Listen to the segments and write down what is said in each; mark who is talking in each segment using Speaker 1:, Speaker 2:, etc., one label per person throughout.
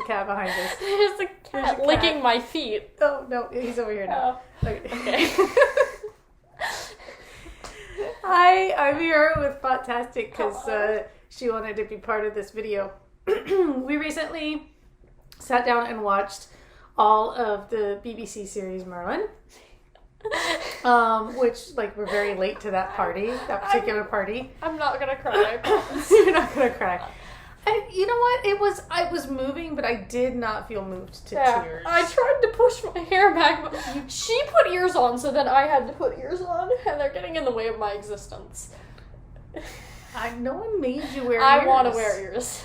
Speaker 1: cat behind us.
Speaker 2: There's a cat licking my feet.
Speaker 1: Oh, no, he's over here now. Okay. Hi, I'm here with Fot Tastic because she wanted to be part of this video. We recently sat down and watched all of the BBC series Merlin. Which, like, we're very late to that particular party.
Speaker 2: I'm not gonna cry, I promise.
Speaker 1: You're not gonna cry. You know what? I was moving, but I did not feel moved to tears.
Speaker 2: I tried to push my hair back, but she put ears on, so then I had to put ears on, and they're getting in the way of my existence.
Speaker 1: No one made you wear ears.
Speaker 2: I want to wear ears.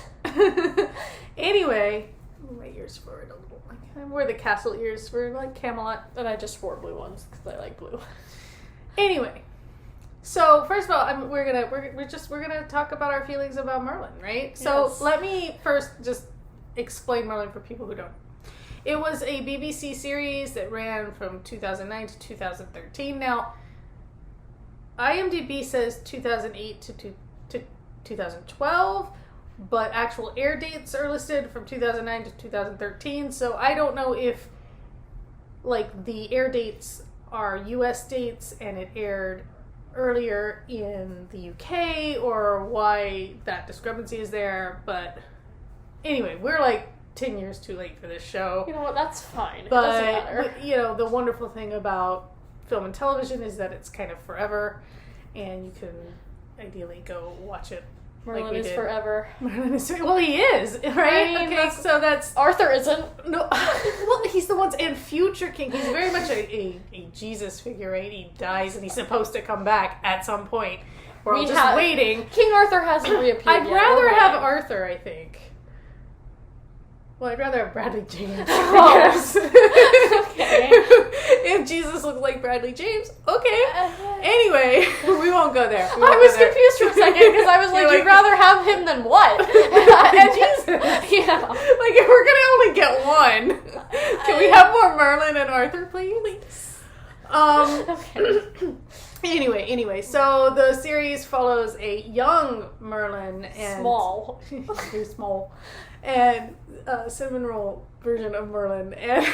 Speaker 1: Anyway, my ears forward a little. I wore the castle ears for like Camelot,
Speaker 2: and I just wore blue ones because I like blue.
Speaker 1: Anyway, so first of all, we're gonna talk about our feelings about Merlin, right? So let me first just explain Merlin for people who don't. It was a BBC series that ran from 2009 to 2013. Now, IMDb says 2008 to 2012. But actual air dates are listed from 2009 to 2013, so I don't know if, like, the air dates are US dates and it aired earlier in the UK, or why that discrepancy is there, but anyway, we're like 10 years too late for this show.
Speaker 2: You know what, that's fine.
Speaker 1: But,
Speaker 2: it doesn't matter.
Speaker 1: You know, the wonderful thing about film and television is that it's kind of forever, and you can ideally go watch it.
Speaker 2: Merlin is forever.
Speaker 1: Merlin is well, he is, right?
Speaker 2: I mean,
Speaker 1: okay, so that's
Speaker 2: Arthur isn't.
Speaker 1: No, well, he's the one's and future king. He's very much a Jesus figure, right? He dies and he's supposed to come back at some point. We're all just waiting.
Speaker 2: King Arthur hasn't reappeared
Speaker 1: I'd
Speaker 2: yet.
Speaker 1: rather have Arthur, I think. Well, I'd rather have Bradley James. Okay. If Jesus looks like Bradley James, okay. Anyway, we won't go there.
Speaker 2: I was confused for a second because I was like, you'd rather have him than what?
Speaker 1: And Jesus.
Speaker 2: Yeah.
Speaker 1: Like, if we're going to only get one, can we have more Merlin and Arthur, please?
Speaker 2: Okay.
Speaker 1: Anyway, so the series follows a young Merlin and...
Speaker 2: Small.
Speaker 1: Very small. And cinnamon roll version of Merlin. And...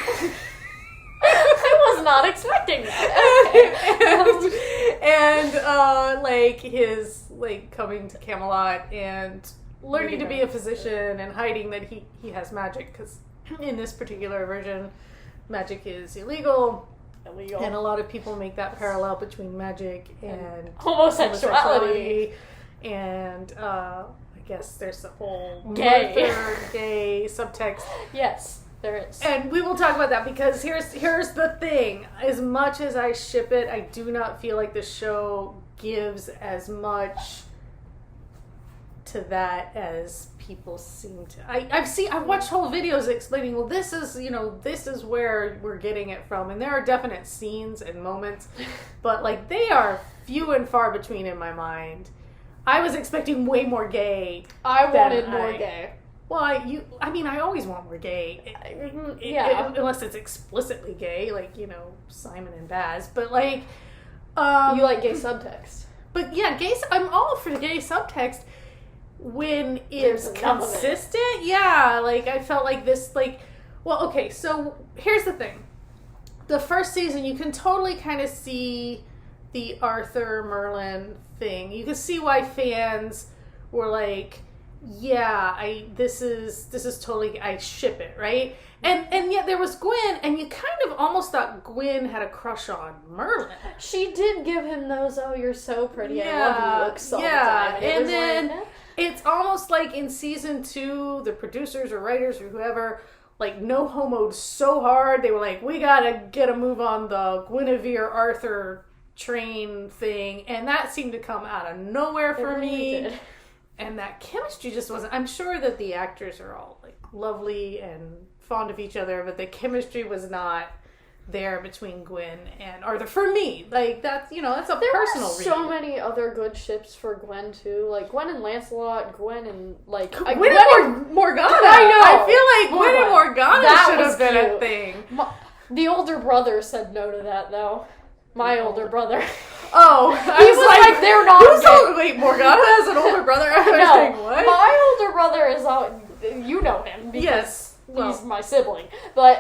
Speaker 2: I was not expecting that.
Speaker 1: Okay. Like, his, like, coming to Camelot and learning to be a physician and hiding that he has magic, because in this particular version, magic is illegal. And a lot of people make that parallel between magic and homosexuality. And I guess there's the whole gay subtext.
Speaker 2: Yes, there is.
Speaker 1: And we will talk about that, because here's the thing. As much as I ship it, I do not feel like the show gives as much to that as people seem to. I've watched whole videos explaining, well, this is where we're getting it from, and there are definite scenes and moments, but like they are few and far between in my mind. I was expecting way more gay.
Speaker 2: I wanted more gay.
Speaker 1: Well, I always want more gay. Unless it's explicitly gay, like, you know, Simon and Baz, but like
Speaker 2: you like gay subtext.
Speaker 1: But yeah, I'm all for gay subtext when it's consistent. Yeah, like I felt like this, like, well, okay, so here's the thing. The first season, you can totally kind of see the Arthur Merlin thing. You can see why fans were like, yeah, this is totally, I ship it, right? And yet there was Gwen, and you kind of almost thought Gwen had a crush on Merlin.
Speaker 2: She did give him those, oh, you're so pretty, I love you looks all the time.
Speaker 1: And then it's almost like in season 2, the producers or writers or whoever, like, no homoed so hard, they were like, we gotta get a move on the Guinevere Arthur train thing, and that seemed to come out of nowhere for me. Did. And that chemistry just wasn't. I'm sure that the actors are all like lovely and fond of each other, but the chemistry was not there between Gwen and Arthur for me. Like, that's, you know, that's a personal reason.
Speaker 2: There were so many other good ships for Gwen too, like Gwen and Lancelot, Gwen and like
Speaker 1: Gwen and Morgana. I know. I feel like Gwen and Morgana should have been a thing.
Speaker 2: The older brother said no to that though. My older brother.
Speaker 1: Oh,
Speaker 2: he was like they're not.
Speaker 1: Wait, Morgana has an older brother? I was
Speaker 2: no,
Speaker 1: like, what?
Speaker 2: My older brother is all. You know him.
Speaker 1: Yes.
Speaker 2: he's my sibling, but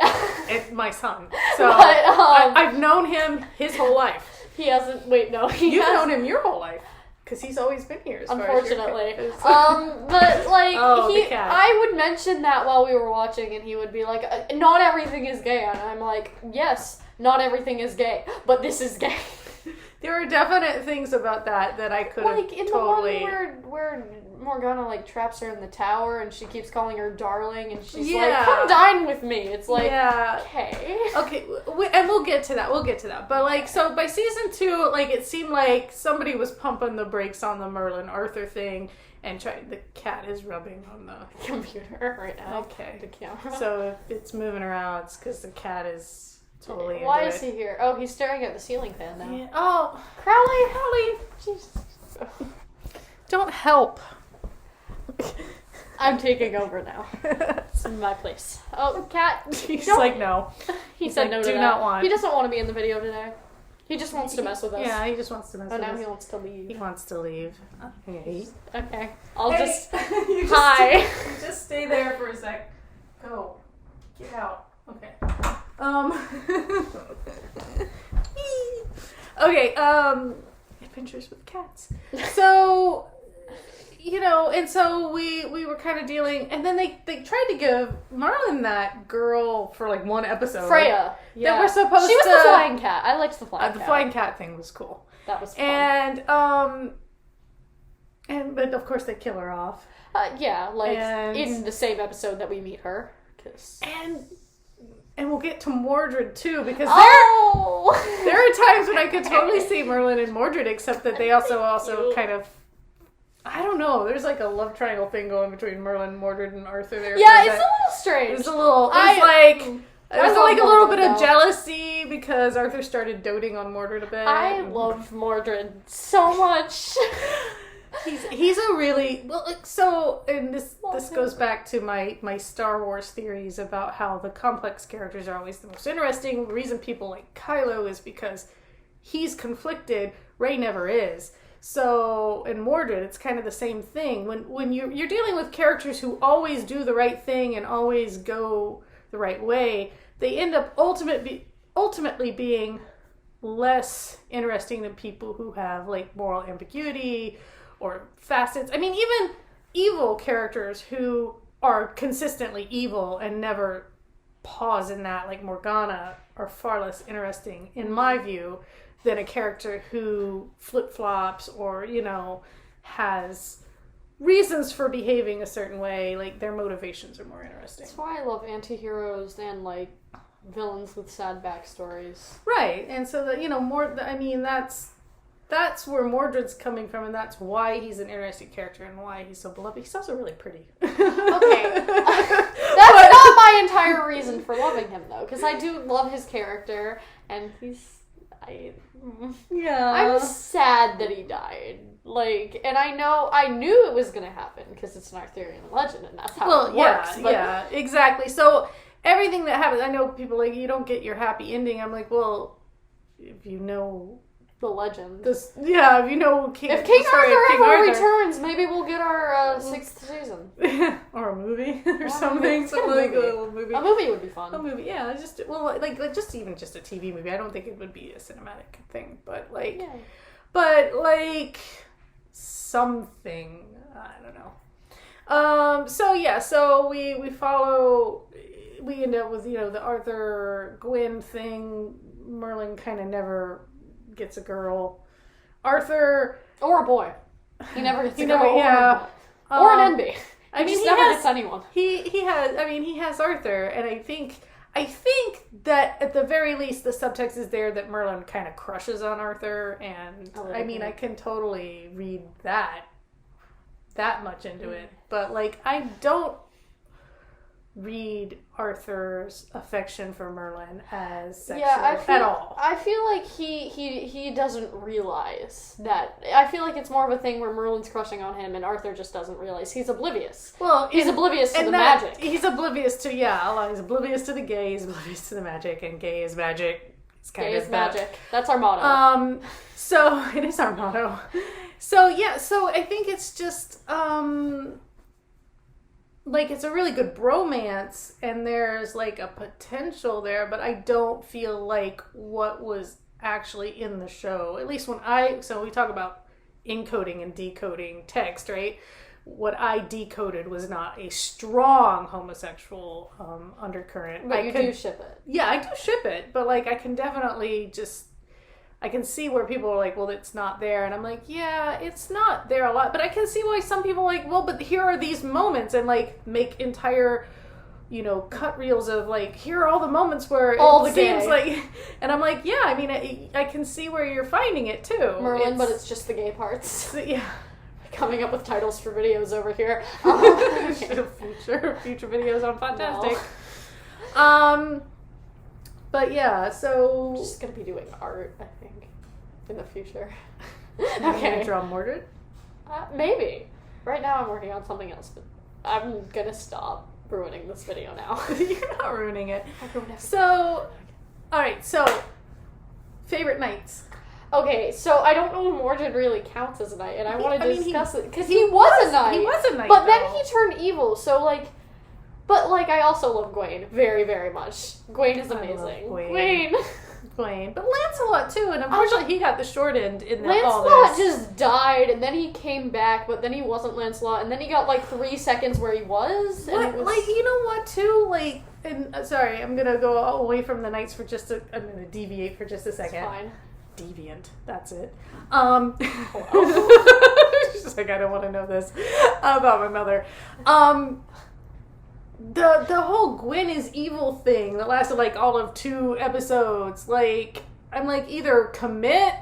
Speaker 1: it's my son. So
Speaker 2: but,
Speaker 1: I've known him his whole life.
Speaker 2: He hasn't. Wait, no,
Speaker 1: You've known him your whole life because he's always been here.
Speaker 2: Unfortunately, but like
Speaker 1: the cat.
Speaker 2: I would mention that while we were watching, and he would be like, "Not everything is gay," and I'm like, "Yes, not everything is gay, but this is gay."
Speaker 1: There are definite things about that I could have
Speaker 2: like in
Speaker 1: totally...
Speaker 2: the one where Morgana like traps her in the tower and she keeps calling her darling and she's like, "Come dine with me." It's like, okay,
Speaker 1: and we'll get to that. But like, so by season 2, like it seemed like somebody was pumping the brakes on the Merlin Arthur thing, and the cat is rubbing on the
Speaker 2: computer right now.
Speaker 1: Okay,
Speaker 2: the camera.
Speaker 1: So if it's moving around, it's because the cat is. Totally.
Speaker 2: Why is he here? Oh, he's staring at the ceiling fan now.
Speaker 1: Yeah. Oh,
Speaker 2: Crowley. Jesus.
Speaker 1: Don't help.
Speaker 2: I'm taking over now. It's my place. Oh, cat.
Speaker 1: He's like, no.
Speaker 2: He said no to that.
Speaker 1: Do not want.
Speaker 2: He doesn't want to be in the video today. He just wants to mess with us.
Speaker 1: Yeah, he just wants to mess with us.
Speaker 2: Oh, now he wants to leave.
Speaker 1: He wants to leave. Okay.
Speaker 2: Okay. I'll just...
Speaker 1: Hi. You just stay there for a sec. Go. Get out. Okay. Okay, adventures with cats. So, and so we were kind of dealing, and then they tried to give Merlin that girl for like one episode.
Speaker 2: Freya. Yeah.
Speaker 1: That we're supposed to...
Speaker 2: She was the flying cat. I liked the flying cat.
Speaker 1: The flying cat thing was cool.
Speaker 2: That was fun.
Speaker 1: But of course they kill her off.
Speaker 2: In the same episode that we meet her.
Speaker 1: And we'll get to Mordred too, because there are times when I could totally see Merlin and Mordred, except that they also kind of, I don't know, there's like a love triangle thing going between Merlin, Mordred, and Arthur there.
Speaker 2: Yeah, it's a little strange.
Speaker 1: It was like a little bit of jealousy because Arthur started doting on Mordred a bit.
Speaker 2: I loved Mordred so much.
Speaker 1: He's a really and this goes back to my Star Wars theories about how the complex characters are always the most interesting. The reason people like Kylo is because he's conflicted. Rey never is. So in Mordred, it's kind of the same thing. When you're dealing with characters who always do the right thing and always go the right way, they end up ultimately being less interesting than people who have like moral ambiguity or facets. I mean, even evil characters who are consistently evil and never pause in that, like Morgana, are far less interesting, in my view, than a character who flip-flops or, has reasons for behaving a certain way. Like, their motivations are more interesting.
Speaker 2: That's why I love anti-heroes and, like, villains with sad backstories.
Speaker 1: Right, and so that's where Mordred's coming from, and that's why he's an interesting character and why he's so beloved. He's also really pretty.
Speaker 2: Okay. That's not my entire reason for loving him, though, because I do love his character, and I'm sad that he died. Like, and I knew it was going to happen, because it's an Arthurian legend, and that's how it works.
Speaker 1: Yeah, exactly. So, everything that happens, I know people like, you don't get your happy ending. I'm like, well, if you know...
Speaker 2: the legend.
Speaker 1: If you know
Speaker 2: if King Arthur ever returns, maybe we'll get our 6th season.
Speaker 1: Or a movie or something.
Speaker 2: A little movie. A movie would be fun.
Speaker 1: A movie, yeah. Just a TV movie. I don't think it would be a cinematic thing, but something. I don't know. So we follow. We end up with the Arthur Gwyn thing. Merlin kind of never gets a girl. Arthur
Speaker 2: or a boy. He never gets a girl.
Speaker 1: Or
Speaker 2: an NB. He never gets anyone.
Speaker 1: He has Arthur, and I think that at the very least the subtext is there that Merlin kind of crushes on Arthur, and I can totally read that much into it, but I don't read Arthur's affection for Merlin as sexual at all.
Speaker 2: I feel like he doesn't realize that. I feel like it's more of a thing where Merlin's crushing on him and Arthur just doesn't realize. He's oblivious.
Speaker 1: Well,
Speaker 2: he's oblivious to the magic.
Speaker 1: He's oblivious to he's oblivious to the gay, he's oblivious to the magic, and gay is magic.
Speaker 2: Gay is magic. That's our motto.
Speaker 1: So it is our motto. So I think it's just like, it's a really good bromance, and there's, like, a potential there, but I don't feel like what was actually in the show, at least so we talk about encoding and decoding text, right? What I decoded was not a strong homosexual undercurrent.
Speaker 2: But you do ship it.
Speaker 1: Yeah, I do ship it, but, like, I can definitely I can see where people are like, well, it's not there. And I'm like, yeah, it's not there a lot. But I can see why some people are like, well, but here are these moments, and, like, make entire, cut reels of, like, here are all the moments where it seems like, and I'm like, yeah, I mean, I can see where you're finding it too.
Speaker 2: Merlin, but it's just the gay parts.
Speaker 1: Yeah.
Speaker 2: Coming up with titles for videos over here.
Speaker 1: Future videos on Fot Tastic. No. But yeah, so...
Speaker 2: I'm just going to be doing art, I think, in the future.
Speaker 1: Okay. Are you going to draw Mordred?
Speaker 2: Maybe. Right now I'm working on something else, but I'm going to stop ruining this video now.
Speaker 1: You're not ruining it.
Speaker 2: I ruined everything.
Speaker 1: So, alright, so, favorite nights.
Speaker 2: Okay, so I don't know if Mordred really counts as a knight, and I want to discuss it, because he
Speaker 1: was
Speaker 2: a knight.
Speaker 1: He was a knight,
Speaker 2: but then he turned evil, so, like... But, like, I also love Gawain very, very much. Gawain is amazing. Gawain.
Speaker 1: But Lancelot, too, and unfortunately he got the short end in all this.
Speaker 2: Lancelot just died, and then he came back, but then he wasn't Lancelot, and then he got, like, 3 seconds where he was, and it was...
Speaker 1: Like, you know what, too? Like, and, sorry, I'm gonna go away from the knights for I'm gonna deviate for just a second.
Speaker 2: It's fine.
Speaker 1: Deviant, that's it. She's like, I don't want to know this about my mother. The whole Gwyn is evil thing that lasted, like, all of 2 episodes, like, I'm like, either commit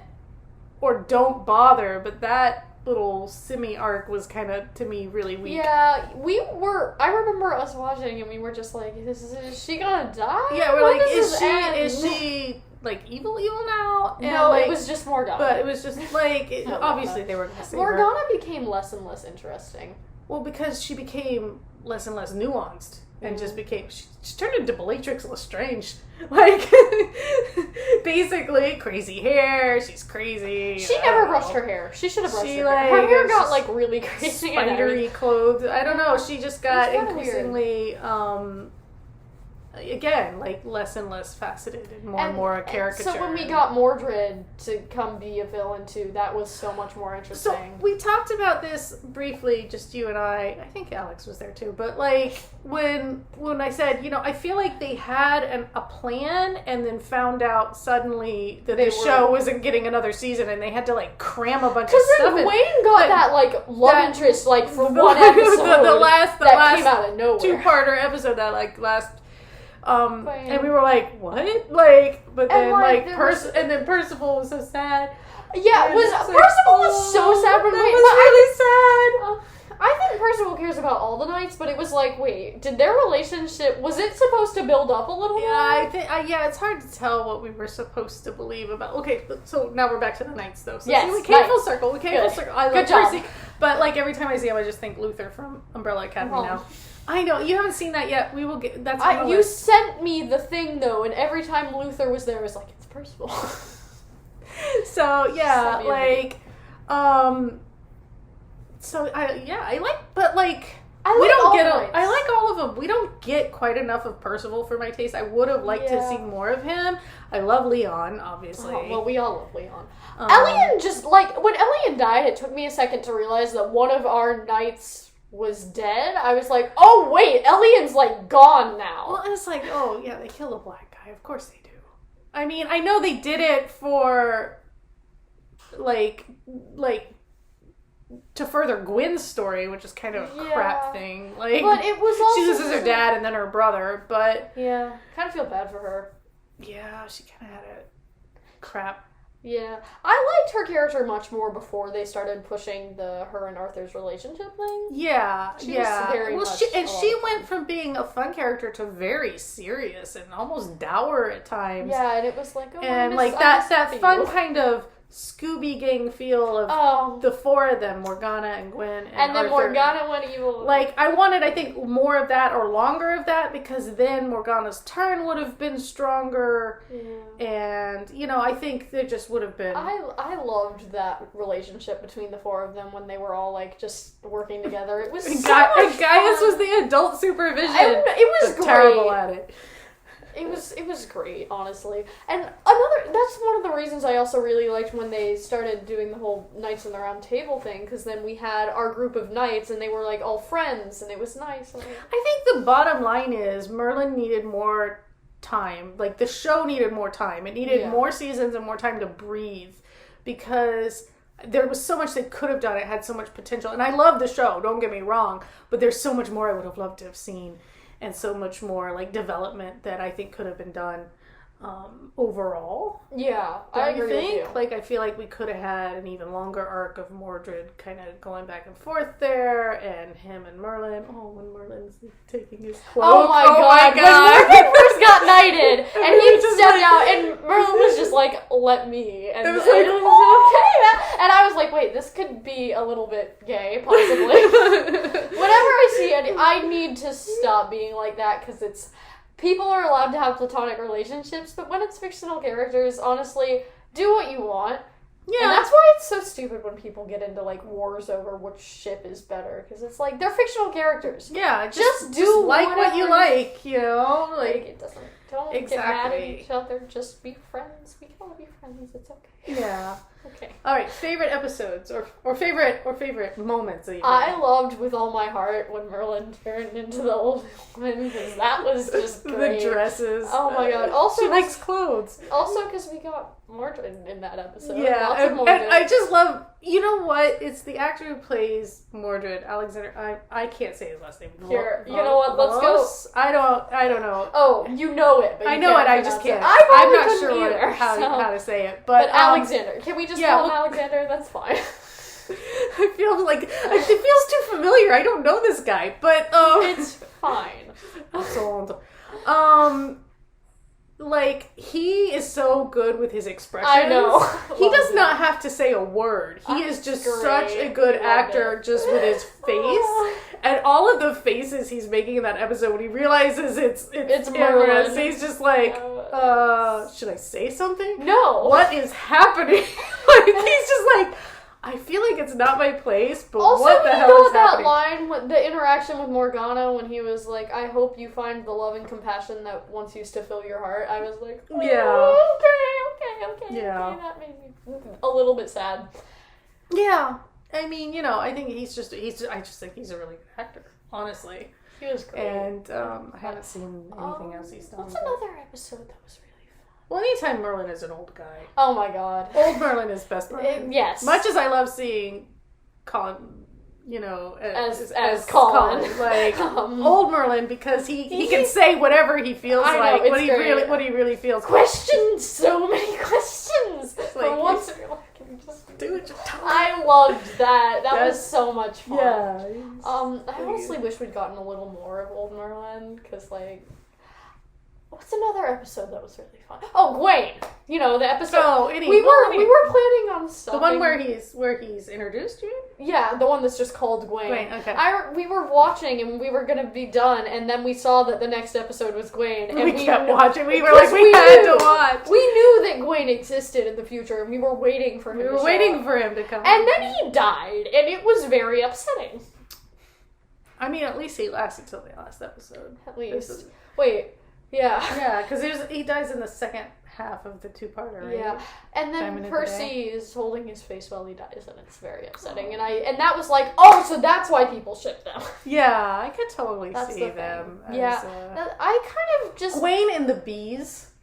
Speaker 1: or don't bother, but that little semi-arc was kind of, to me, really weak.
Speaker 2: Yeah, I remember us watching and we were just like, is she gonna die?
Speaker 1: Yeah, we're like, is she, like, evil now? And,
Speaker 2: no,
Speaker 1: like,
Speaker 2: it was just Morgana.
Speaker 1: But it was just, like, obviously they were going to save her.
Speaker 2: Morgana became less and less interesting.
Speaker 1: Well, because she became less and less nuanced, and just became... She turned into Bellatrix Lestrange. Like, basically, crazy hair, she's crazy.
Speaker 2: She never brushed her hair. She should have brushed her hair. Her hair got, like, really crazy.
Speaker 1: Spidery clothes. I don't know, she just got increasingly... again, like, less and less faceted and more a caricature.
Speaker 2: So when we got Mordred to come be a villain too, that was so much more interesting.
Speaker 1: So we talked about this briefly, just you and I think Alex was there too, but, like, when I said, I feel like they had a plan and then found out suddenly that the show wasn't getting another season and they had to, like, cram a bunch of stuff in.
Speaker 2: Because then Wayne got that, like, love interest, like, for one episode
Speaker 1: the last
Speaker 2: came out of nowhere.
Speaker 1: 2-parter episode that, like, last... and we were like, what? Like, but then, and then Percival was so sad.
Speaker 2: Yeah, Percival was so sad. But
Speaker 1: that was really sad.
Speaker 2: I think Percival cares about all the knights, but it was like, wait, did their relationship, was it supposed to build up a little more?
Speaker 1: Yeah, I think, it's hard to tell what we were supposed to believe about. Okay, so now we're back to the knights, though. So
Speaker 2: yes,
Speaker 1: we came full circle. I love
Speaker 2: Good job.
Speaker 1: Percy. But, like, every time I see him, I just think Luther from Umbrella Academy now. I know, you haven't seen that yet. We will get, that's on the list.
Speaker 2: Sent me the thing, though, and every time Luther was there, I was like, it's Percival.
Speaker 1: So, yeah, like, so, I like, but, like, I like all of them. We don't get quite enough of Percival for my taste. I would have liked to see more of him. I love Leon, obviously.
Speaker 2: Oh, well, we all love Leon. Elian just, like, when Elian died, it took me a second to realize that one of our knights was dead. I was like, oh wait, Elian's, like, gone now.
Speaker 1: Well, it's like, oh yeah, they killed a black guy. Of course they do. I mean, I know they did it for, like to further Gwyn's story, which is kind of a crap thing. Like,
Speaker 2: but it was also
Speaker 1: she loses her dad and then her brother. But
Speaker 2: yeah, kind of feel bad for her.
Speaker 1: Yeah, she kind of had a crap.
Speaker 2: Yeah, I liked her character much more before they started pushing her and Arthur's relationship thing.
Speaker 1: Yeah,
Speaker 2: she was very much
Speaker 1: she went from being a fun character to very serious and almost dour at times.
Speaker 2: Yeah, and it was like,
Speaker 1: and like that fun kind of Scooby Gang feel of the four of them, Morgana and Gwen and
Speaker 2: then
Speaker 1: Arthur.
Speaker 2: Morgana went evil.
Speaker 1: Like, I wanted, I think, more of that or longer of that, because then Morgana's turn would have been stronger. Yeah. And, you know, I think there just would have been...
Speaker 2: I loved that relationship between the four of them when they were all, like, just working together. It was so much fun.
Speaker 1: Gaius was the adult supervision.
Speaker 2: It was great.
Speaker 1: Terrible at it.
Speaker 2: It was great, honestly. And that's one of the reasons I also really liked when they started doing the whole Knights in the Round Table thing, because then we had our group of knights and they were like all friends and it was nice.
Speaker 1: I think the bottom line is Merlin needed more time. Like, the show needed more time. It needed more seasons and more time to breathe, because there was so much they could have done. It had so much potential. And I love the show, don't get me wrong, but there's so much more I would have loved to have seen. And so much more, like, development that I think could have been done overall.
Speaker 2: Yeah, I agree with you.
Speaker 1: Like, I feel like we could have had an even longer arc of Mordred kind of going back and forth there, and him and Merlin. Oh, when Merlin's taking his cloak.
Speaker 2: Oh my god. When Merlin first got knighted, and he stepped out, and Merlin was just like, let me. And it was like, okay. And I was like, wait, this could be a little bit gay, possibly. Whenever I see it, I need to stop being like that, because it's... People are allowed to have platonic relationships, but when it's fictional characters, honestly, do what you want. Yeah. And that's why it's so stupid when people get into, like, wars over which ship is better, because it's like, they're fictional characters.
Speaker 1: Yeah, just do like what you like, you know? Like,
Speaker 2: it doesn't... Don't get mad at each other, just be friends. We can all be friends, it's okay.
Speaker 1: Yeah.
Speaker 2: Okay.
Speaker 1: Alright, favorite episodes, or favorite moments that you
Speaker 2: I loved with all my heart when Merlin turned into the old woman, because that was just great.
Speaker 1: The dresses.
Speaker 2: Oh my god. Also,
Speaker 1: she likes clothes.
Speaker 2: Also, because we got Mordred in that episode.
Speaker 1: Yeah, and I just love, you know what? It's the actor who plays Mordred, Alexander. I can't say his last name.
Speaker 2: Here, you know what? Let's go.
Speaker 1: I don't know.
Speaker 2: Oh, you know it. But
Speaker 1: I know it. I just can't.
Speaker 2: I'm
Speaker 1: not sure how to say it. But
Speaker 2: Alexander. Can we just call him Alexander? That's fine.
Speaker 1: I feel like it feels too familiar. I don't know this guy, but
Speaker 2: it's fine.
Speaker 1: I'm so old. Like, he is so good with his expressions.
Speaker 2: I know.
Speaker 1: He does not have to say a word. He is just such a good actor just with his face. And all of the faces he's making in that episode when he realizes it's Merlin. He's just like, should I say something?
Speaker 2: No.
Speaker 1: What is happening? Like, he's just like, I feel like it's not my place, but also, what the hell is happening?
Speaker 2: Also, that line, the interaction with Morgana when he was like, I hope you find the love and compassion that once used to fill your heart. I was like, okay. Yeah. Okay, that made me a little bit sad.
Speaker 1: Yeah. I mean, you know, I think I just think he's a really good actor, honestly.
Speaker 2: He was great.
Speaker 1: And I haven't seen anything else he's done.
Speaker 2: What's another episode that was really...
Speaker 1: Well, anytime Merlin is an old guy.
Speaker 2: Oh my god.
Speaker 1: Old Merlin is best Merlin.
Speaker 2: Yes.
Speaker 1: Much as I love seeing Colin, you know, as
Speaker 2: Colin.
Speaker 1: Like, old Merlin, because he can say whatever he feels like, what he really feels.
Speaker 2: Questions, so many questions. For once in your life, can you just
Speaker 1: do it?
Speaker 2: I loved that. That was so much fun.
Speaker 1: Yeah.
Speaker 2: I honestly wish we'd gotten a little more of old Merlin, because, like... What's another episode that was really fun? Oh, Gwaine! You know, the episode... we were planning on stopping...
Speaker 1: The one where he's introduced you?
Speaker 2: Yeah, the one that's just called Gwaine.
Speaker 1: Okay.
Speaker 2: We were watching, and we were going to be done, and then we saw that the next episode was Gwaine. And
Speaker 1: we kept watching. We were like, we had to watch.
Speaker 2: We knew that Gwaine existed in the future, and we were waiting for him to
Speaker 1: come.
Speaker 2: And then he died, and it was very upsetting.
Speaker 1: I mean, at least he lasted till the last episode.
Speaker 2: At least. Wait... Yeah,
Speaker 1: because he dies in the second half of the two-parter, right?
Speaker 2: Yeah, and then Percy is holding his face while he dies, and it's very upsetting. And that was like, oh, so that's why people ship them.
Speaker 1: Yeah, I could totally see them.
Speaker 2: I kind of just
Speaker 1: Gwaine and the bees.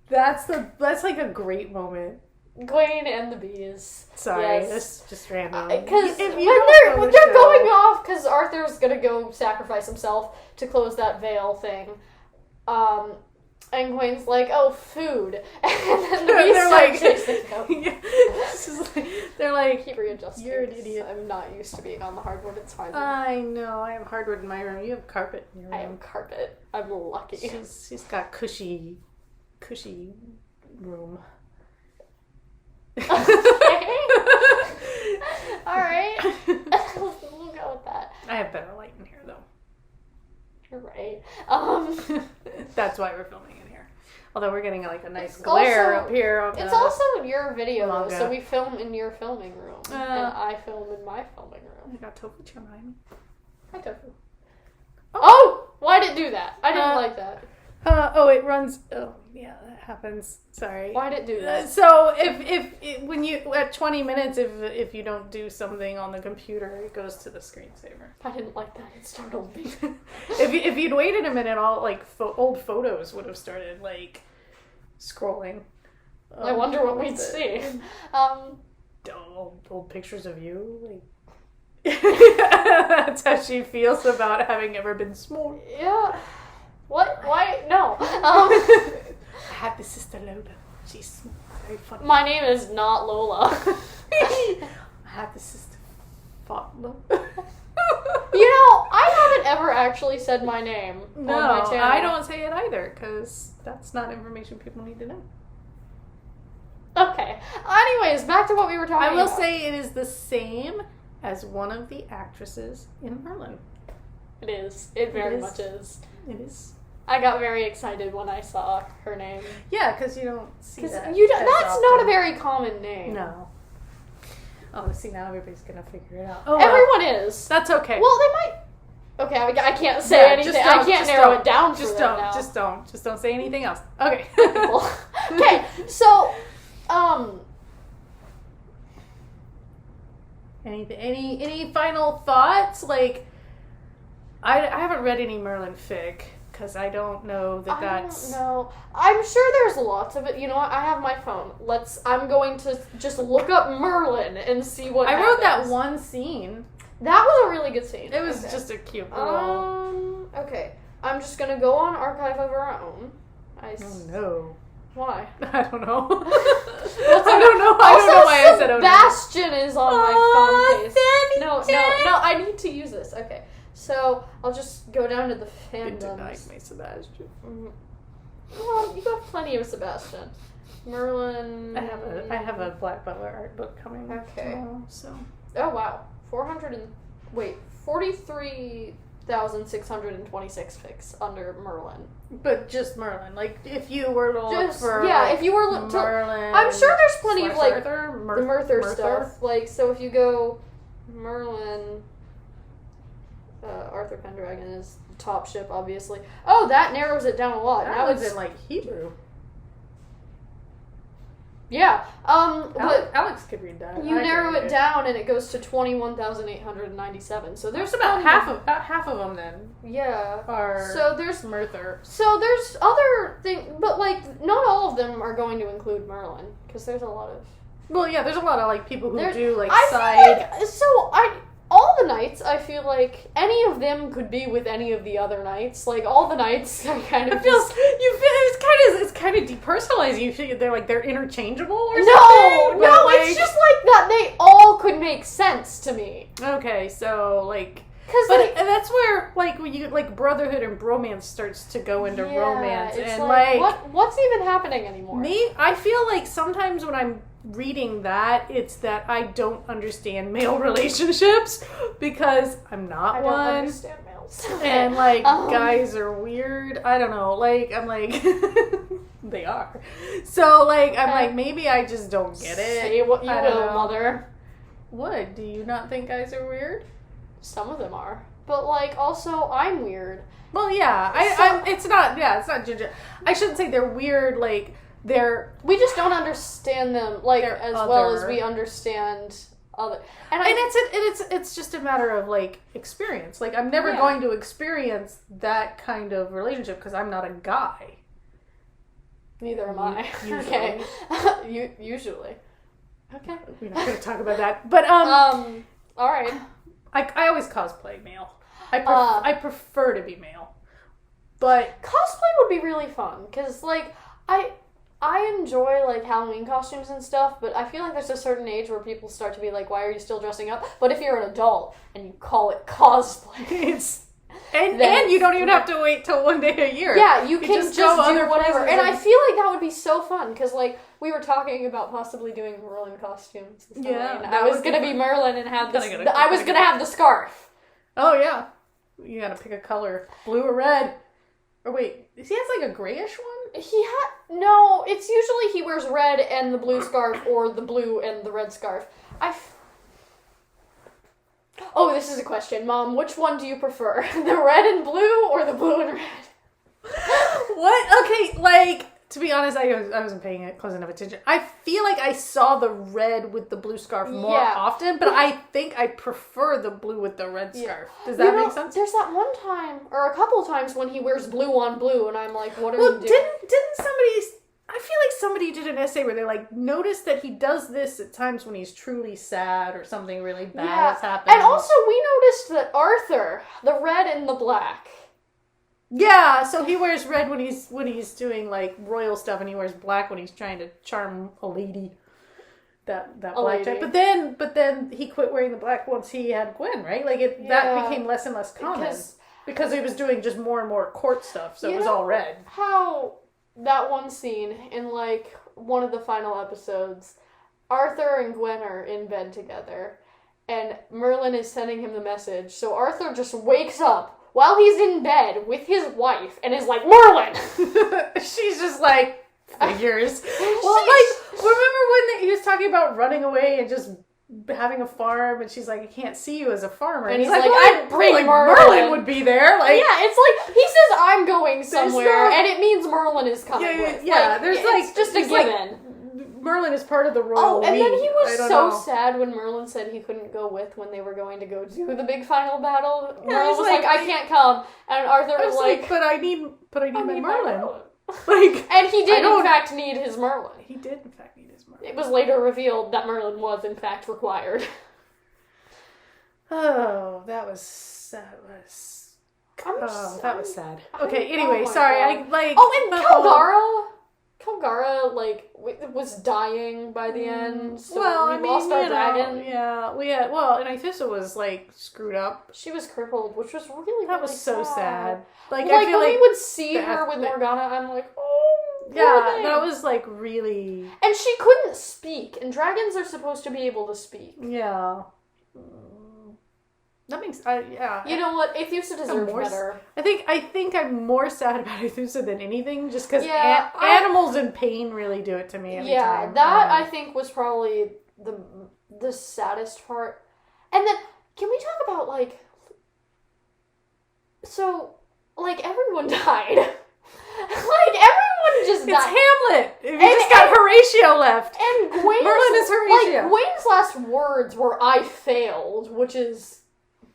Speaker 1: That's like a great moment.
Speaker 2: Gwaine and the bees.
Speaker 1: Sorry, that's just random.
Speaker 2: Because when they're going off, because Arthur's gonna go sacrifice himself to close that veil thing. And Gwaine's like, oh, food. And then the bees start chasing them.
Speaker 1: They're like,
Speaker 2: keep readjusting.
Speaker 1: You're an idiot.
Speaker 2: I'm not used to being on the hardwood. It's fine.
Speaker 1: I know. I have hardwood in my room. You have carpet in your room.
Speaker 2: I have carpet. I'm lucky.
Speaker 1: She's got cushy room.
Speaker 2: Okay. Alright. We'll go with that.
Speaker 1: I have better light in here, though.
Speaker 2: You're right.
Speaker 1: That's why we're filming in here. Although we're getting like a nice glare up here.
Speaker 2: It's also your video, though,
Speaker 1: manga.
Speaker 2: so we film in your filming room. And I film in my filming room.
Speaker 1: I got tofu behind me.
Speaker 2: Hi, Tofu. Oh! Why did it do that? I didn't like that.
Speaker 1: It runs. Oh, yeah, that happens. Sorry.
Speaker 2: Why did it do that?
Speaker 1: So when you at 20 minutes, if you don't do something on the computer, it goes to the screensaver.
Speaker 2: I didn't like that. It startled me.
Speaker 1: if you'd waited a minute, all like old photos would have started like scrolling.
Speaker 2: I wonder what we'd see.
Speaker 1: Old pictures of you, like. That's how she feels about having ever been small.
Speaker 2: Yeah. What? Why? No.
Speaker 1: I have the sister Lola. She's small, very funny.
Speaker 2: My name is not Lola.
Speaker 1: I have the sister Fot.
Speaker 2: You know, I haven't ever actually said my name on my channel.
Speaker 1: I don't say it either, because that's not information people need to know.
Speaker 2: Okay. Anyways, back to what we were talking about.
Speaker 1: I will say it is the same as one of the actresses in Merlin.
Speaker 2: It is. It very much is.
Speaker 1: It is.
Speaker 2: I got very excited when I saw her name.
Speaker 1: Yeah, because you don't see that.
Speaker 2: That's not a very common name.
Speaker 1: No. Oh, see, now everybody's going to figure it out. Oh,
Speaker 2: Everyone is.
Speaker 1: That's okay.
Speaker 2: Well, they might... Okay, I can't say anything. I can't narrow it down for them now.
Speaker 1: Just don't say anything else. Okay.
Speaker 2: Okay, so,
Speaker 1: Any final thoughts? Like, I haven't read any Merlin fic, because I don't know that's...
Speaker 2: I don't know. I'm sure there's lots of it. You know what? I have my phone. I'm going to just look up Merlin and see what happens.
Speaker 1: I wrote that one scene.
Speaker 2: That was a really good scene.
Speaker 1: It was just a cute little...
Speaker 2: Okay. I'm just going to go on Archive of Our Own.
Speaker 1: Oh, no.
Speaker 2: Why?
Speaker 1: I don't know. I don't know why I said oh no.
Speaker 2: Sebastian is on my phone case. No, I need to use this. Okay. So, I'll just go down to the fandoms.
Speaker 1: You denied me, Sebastian.
Speaker 2: Well, you got plenty of Sebastian. Merlin...
Speaker 1: I have a Black Butler art book coming tomorrow, so...
Speaker 2: Oh, wow. 43,626 fics under Merlin.
Speaker 1: But just Merlin. Like, if you were to look for...
Speaker 2: Yeah, if you were to...
Speaker 1: Merlin...
Speaker 2: I'm sure there's plenty of, like,
Speaker 1: Arthur,
Speaker 2: the Merthyr stuff. Like, so if you go Merlin... Arthur Pendragon is top ship, obviously. Oh, that narrows it down a lot.
Speaker 1: That was in, like, Hebrew.
Speaker 2: Yeah. But
Speaker 1: Alex could read that.
Speaker 2: You narrow it down and it goes to 21,897. So there's
Speaker 1: about half of them then.
Speaker 2: Yeah.
Speaker 1: So there's Merthyr.
Speaker 2: So there's other things, but like not all of them are going to include Merlin because there's a lot of.
Speaker 1: Well, yeah, there's a lot of like people who do like
Speaker 2: all the knights, I feel like any of them could be with any of the other knights. Like all the knights are kind of.
Speaker 1: It's kind of depersonalizing. You feel they're interchangeable or something.
Speaker 2: No, it's just like that. They all could make sense to me.
Speaker 1: Okay, so like. And that's where, like, when you like brotherhood and bromance starts to go into romance, and like
Speaker 2: what's even happening anymore?
Speaker 1: I feel like sometimes when I'm reading that, it's that I don't understand male relationships because I'm not one.
Speaker 2: I don't understand males,
Speaker 1: and like guys are weird. I don't know. Like I'm like they are. So like I'm like maybe I just don't get it.
Speaker 2: Say what you will, mother.
Speaker 1: What? Do you not think guys are weird?
Speaker 2: Some of them are, but like also I'm weird.
Speaker 1: Well, yeah, it's not ginger. I shouldn't say they're weird. Like
Speaker 2: we just don't understand them like as well as we understand other. And
Speaker 1: it's just a matter of like experience. Like I'm never going to experience that kind of relationship because I'm not a guy.
Speaker 2: Neither am I.
Speaker 1: Usually.
Speaker 2: Okay. Usually. Okay.
Speaker 1: We're not going to talk about that, but
Speaker 2: all right.
Speaker 1: I always cosplay male. I prefer to be male, but
Speaker 2: cosplay would be really fun because like I enjoy like Halloween costumes and stuff, but I feel like there's a certain age where people start to be like, why are you still dressing up? But if you're an adult and you call it cosplay,
Speaker 1: and you don't even have to wait till one day a year.
Speaker 2: Yeah, you can just do whatever. And I
Speaker 1: places.
Speaker 2: feel like that would be so fun because like we were talking about possibly doing Merlin costumes.
Speaker 1: Yeah,
Speaker 2: I was gonna be Merlin and have I was gonna have the scarf.
Speaker 1: Oh yeah, you gotta pick a color, blue or red. Or wait, he has like a grayish one?
Speaker 2: No, it's usually he wears red and the blue scarf, or the blue and the red scarf. Oh, this is a question. Mom, which one do you prefer? The red and blue or the blue and red?
Speaker 1: What? Okay, like, to be honest, I wasn't paying it close enough attention. I feel like I saw the red with the blue scarf more often, but I think I prefer the blue with the red scarf. Does that make sense?
Speaker 2: There's that one time, or a couple times, when he wears blue on blue, and I'm like, what are you doing?
Speaker 1: Didn't somebody... I feel like somebody did an essay where they, like, noticed that he does this at times when he's truly sad or something really bad has happened.
Speaker 2: And also, we noticed that Arthur, the red and the black...
Speaker 1: Yeah, so he wears red when he's doing like royal stuff, and he wears black when he's trying to charm a lady. That black type. But then he quit wearing the black once he had Gwen, right? Like that became less and less common because he was doing just more and more court stuff, so it was all red.
Speaker 2: How that one scene in like one of the final episodes, Arthur and Gwen are in bed together, and Merlin is sending him the message. So Arthur just wakes up while he's in bed with his wife and is like, Merlin!
Speaker 1: She's just like, figures. Well, like, remember when he was talking about running away and just having a farm, and she's like, I can't see you as a farmer.
Speaker 2: And he's like, I'd bring
Speaker 1: Merlin would be there. Like,
Speaker 2: yeah, it's like, he says I'm going somewhere, and it means Merlin is coming with.
Speaker 1: Yeah,
Speaker 2: like,
Speaker 1: there's
Speaker 2: it's just a given.
Speaker 1: Merlin is part of the royal
Speaker 2: and then he was so
Speaker 1: sad
Speaker 2: when Merlin said he couldn't go with when they were going to go do the big final battle.
Speaker 1: Yeah,
Speaker 2: Merlin was like, I can't come. And Arthur was like,
Speaker 1: but I need my Merlin. Like,
Speaker 2: and he did in fact need his Merlin.
Speaker 1: He did in fact need his Merlin.
Speaker 2: It was later revealed that Merlin was in fact required.
Speaker 1: Oh, that was sad. That was sad. Okay, anyway, sorry.
Speaker 2: God. Kilgara, like, was dying by the end, so we lost our dragon.
Speaker 1: Yeah, and Ithusa was, like, screwed up.
Speaker 2: She was crippled, which was really,
Speaker 1: that was so sad. Like,
Speaker 2: I feel like we would see her with Morgana, I'm like, oh,
Speaker 1: yeah, that was, like, really...
Speaker 2: And she couldn't speak, and dragons are supposed to be able to speak.
Speaker 1: Yeah. That makes, yeah.
Speaker 2: You know what? Ithusa deserves better.
Speaker 1: I think I'm more sad about Ithusa than anything, just because animals in pain really do it to me every time.
Speaker 2: That I think was probably the saddest part. And then, can we talk about, like, so, like, everyone died. Like, everyone just died.
Speaker 1: It's Hamlet. We just got Horatio left.
Speaker 2: And
Speaker 1: Merlin is Horatio.
Speaker 2: Like, Gwen's last words were, I failed, which is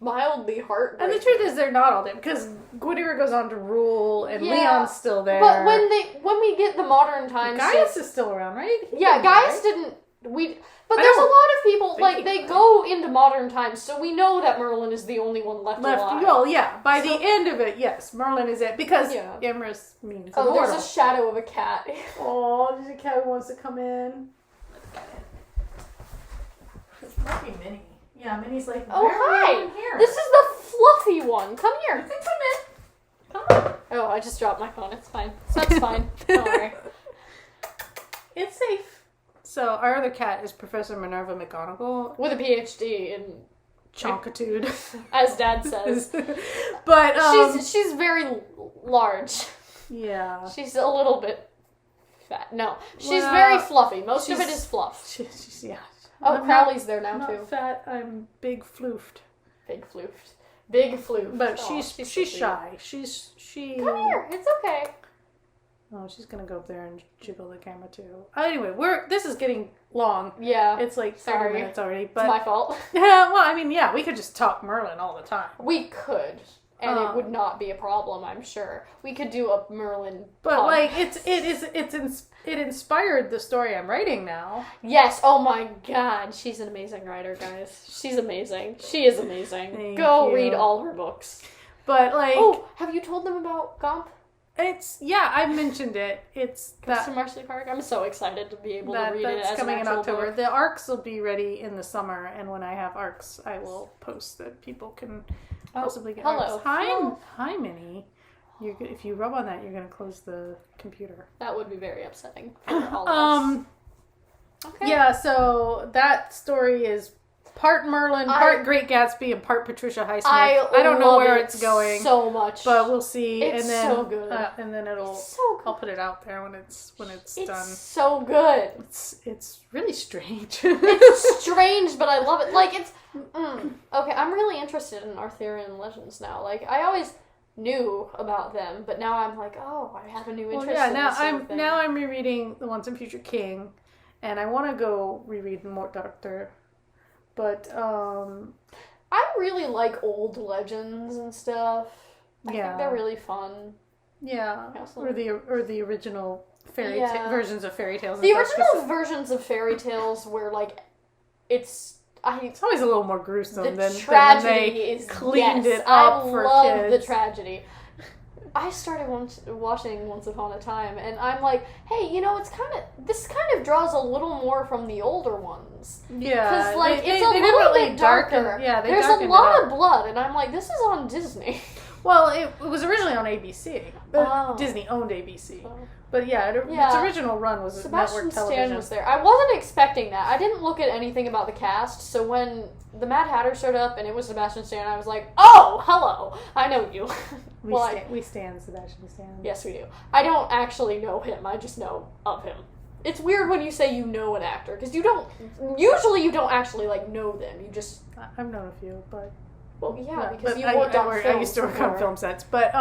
Speaker 2: mildly heartbreaking.
Speaker 1: And the truth is, they're not all dead, because Guinevere goes on to rule, and Leon's still there.
Speaker 2: But when we get the modern times...
Speaker 1: Gaius is still around, right?
Speaker 2: Gaius didn't... But there's a lot of people, like, they go into modern times, so we know that Merlin is the only one left alive.
Speaker 1: Well, yeah. By the end of it, yes, Merlin is it, because Amorous means immortal.
Speaker 2: There's a shadow of a cat.
Speaker 1: Oh, there's a cat who wants to come in. Let the cat in. It might be Minnie. Yeah, Minnie's like,
Speaker 2: hi! This is the fluffy one. Come here.
Speaker 1: You can come in. Come on.
Speaker 2: Oh, I just dropped my phone. It's fine. That's fine. Don't worry.
Speaker 1: It's safe. So, our other cat is Professor Minerva McGonagall.
Speaker 2: With a PhD in...
Speaker 1: Chonkitude.
Speaker 2: As Dad says.
Speaker 1: But,
Speaker 2: she's very large.
Speaker 1: Yeah.
Speaker 2: She's a little bit fat. No. She's very fluffy. Most of it is fluff.
Speaker 1: Yeah.
Speaker 2: Oh, Crowley's there now, too.
Speaker 1: I'm not fat, I'm big floofed.
Speaker 2: Big floofed. Big floofed.
Speaker 1: But she's shy. She...
Speaker 2: Come here, it's okay.
Speaker 1: Oh, she's gonna go up there and jiggle the camera, too. Anyway, this is getting long.
Speaker 2: Yeah.
Speaker 1: It's like 30 minutes already, but...
Speaker 2: It's my fault.
Speaker 1: Yeah, well, I mean, yeah, we could just talk Merlin all the time.
Speaker 2: We could. And it would not be a problem, I'm sure. We could do a Merlin
Speaker 1: But, like, it inspired the story I'm writing now.
Speaker 2: Yes, oh my god. She's an amazing writer, guys. She's amazing. She is amazing. Go read all her books.
Speaker 1: But, like...
Speaker 2: Oh, have you told them about Gomp?
Speaker 1: I mentioned it. It's
Speaker 2: that... to Marcy Park? I'm so excited to be able to read it as coming in October.
Speaker 1: Book. The arcs will be ready in the summer, and when I have arcs, I will post that people can... possibly get arcs. Hi, Minnie. If you rub on that, you're going to close the computer.
Speaker 2: That would be very upsetting for all of us. Okay.
Speaker 1: Yeah, so that story is part Merlin, part Great Gatsby, and part Patricia Highsmith. I don't know where it's going
Speaker 2: so much,
Speaker 1: but we'll see.
Speaker 2: It's
Speaker 1: and then,
Speaker 2: so good.
Speaker 1: And then it'll.
Speaker 2: So good.
Speaker 1: I'll put it out there when it's done.
Speaker 2: It's so good.
Speaker 1: It's really strange.
Speaker 2: It's strange, but I love it. Like it's okay. I'm really interested in Arthurian legends now. Like I always knew about them, but now I'm like, oh, I have a new interest.
Speaker 1: Well, yeah.
Speaker 2: In this
Speaker 1: Now I'm rereading The Once and Future King, and I want to go reread Mort Doctor. But,
Speaker 2: I really like old legends and stuff. I think they're really fun.
Speaker 1: Yeah. Or the original versions of fairy tales.
Speaker 2: The original versions of fairy tales where, like, it's
Speaker 1: always a little more gruesome than
Speaker 2: tragedy
Speaker 1: when they
Speaker 2: is
Speaker 1: cleaned it up for kids.
Speaker 2: I love the tragedy. I started watching Once Upon a Time, and I'm like, hey, this kind of draws a little more from the older ones.
Speaker 1: Yeah.
Speaker 2: Because, like, it's a little bit darker. There's a lot of blood, and I'm like, this is on Disney.
Speaker 1: Well, it was originally on ABC. Disney owned ABC. Oh. But its original run was network television. Sebastian Stan was there. I wasn't expecting that. I didn't look at anything about the cast, so when the Mad Hatter showed up and it was Sebastian Stan, I was like, oh, hello, I know you. We stand Sebastian Stan.
Speaker 2: Yes, we do. I don't actually know him. I just know of him. It's weird when you say you know an actor, because you don't actually, like, know them. You just...
Speaker 1: I've known a few, but...
Speaker 2: Well, yeah, because you worked on films.
Speaker 1: I used to work on film sets, but,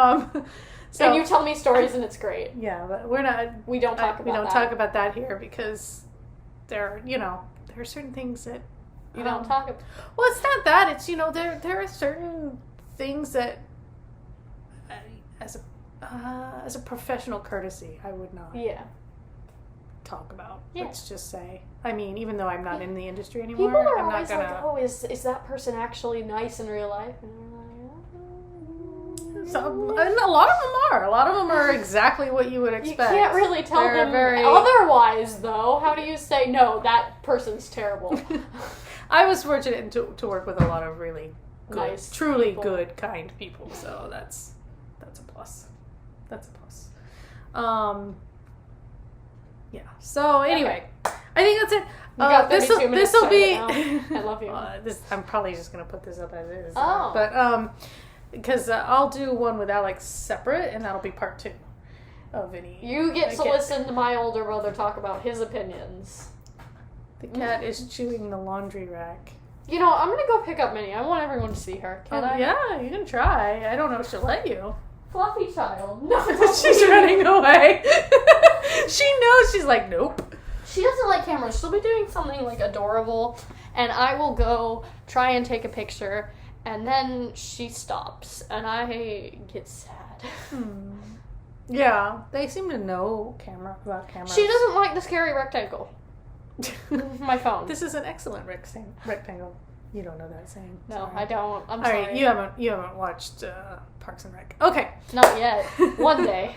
Speaker 2: So, and you tell me stories and it's great.
Speaker 1: Yeah, but we're not...
Speaker 2: We don't talk
Speaker 1: talk about that here because there are certain things that...
Speaker 2: You don't talk about...
Speaker 1: Well, it's not that. It's, there are certain things that, as a professional courtesy, I would not talk about. Yeah. Let's just say. I mean, even though I'm not in the industry anymore,
Speaker 2: people are
Speaker 1: I'm
Speaker 2: always
Speaker 1: not gonna...
Speaker 2: like, oh, is that person actually nice in real life?
Speaker 1: So, and a lot of them are. A lot of them are exactly what you would expect.
Speaker 2: You can't really tell them otherwise, though. How do you say, no, that person's terrible?
Speaker 1: I was fortunate to work with a lot of really good,
Speaker 2: nice
Speaker 1: truly
Speaker 2: people.
Speaker 1: Good, kind people. So that's a plus. That's a plus. Yeah. So anyway, I think that's it.
Speaker 2: You got 32 minutes.
Speaker 1: This will be.
Speaker 2: I love you.
Speaker 1: I'm probably just gonna put this up as is.
Speaker 2: Oh.
Speaker 1: But because I'll do one with Alex separate, and that'll be part 2 of any.
Speaker 2: You get to listen to my older brother talk about his opinions.
Speaker 1: The cat is chewing the laundry rack.
Speaker 2: I'm gonna go pick up Minnie. I want everyone to see her. Can I?
Speaker 1: Yeah, you can try. I don't know if she'll let you.
Speaker 2: Fluffy child. No,
Speaker 1: she's running away. She knows. She's like, nope.
Speaker 2: She doesn't like cameras. She'll be doing something like adorable, and I will go try and take a picture. And then she stops, and I get sad.
Speaker 1: Yeah, they seem to know about cameras.
Speaker 2: She doesn't like the scary rectangle. My phone.
Speaker 1: This is an excellent rectangle. You don't know that saying.
Speaker 2: No,
Speaker 1: sorry.
Speaker 2: I don't. I'm
Speaker 1: sorry.
Speaker 2: All
Speaker 1: right, you haven't watched Parks and Rec. Okay.
Speaker 2: Not yet. One day.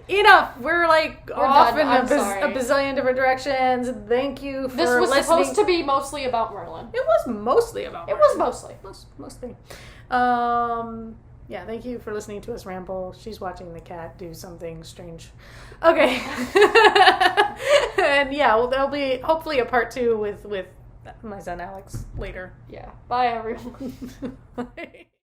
Speaker 1: Enough. We're off
Speaker 2: done.
Speaker 1: in a bazillion different directions. Thank you for listening.
Speaker 2: This was supposed to be mostly about Merlin.
Speaker 1: It was mostly about Merlin.
Speaker 2: It was mostly.
Speaker 1: Mostly. Yeah, thank you for listening to us ramble. She's watching the cat do something strange. Okay. And yeah, there'll be hopefully a part 2 with my son Alex later.
Speaker 2: Yeah. Bye, everyone.
Speaker 1: Bye.